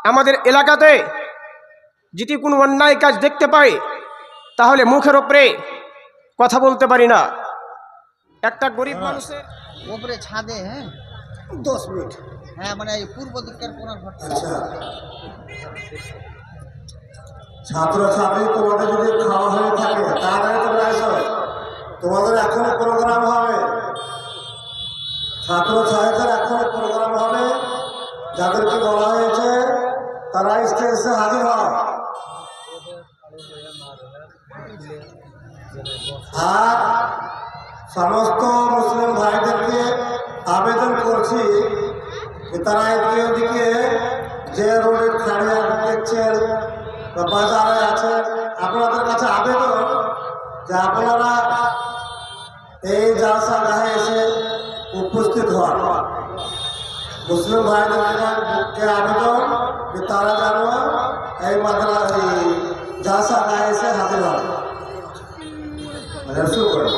আমাদের এলাকাতে যদি কোনো অন্যায় কাজ দেখতে পাই তাহলে মুখের ওপরে কথা বলতে পারি না। একটা গরিব মানুষের ওপরে ছাদে, হ্যাঁ 10 মিনিট। হ্যাঁ মানে এই পূর্ব দিকের কোনার ঘরটা। আচ্ছা, ছাত্রছাত্রী তোমাদের যদি খাওয়া হয়ে থাকে তাড়াতাড়ি তোমরা এসো, তোমাদের এখনো প্রোগ্রাম হবে। ছাত্রছাত্রীদের এখনো প্রোগ্রাম হবে, যাদেরকে বলা হয়েছে তারা স্টেজে হাজির হও। আর সমস্ত মুসলিম ভাইদেরকে আবেদন করছি যে তারা এদিকে ওদিকে যে রোডে খাড়িয়া দেখছেন বা বাজারে আছেন, আপনাদের কাছে আবেদন যে আপনারা এই জালসা গাহে এসে উপস্থিত হন। মুসলিম ভাইদেরকে আবেদন যে তারা যেন এই জালসা গাহে এসে হাজির হন। শুরু করেন।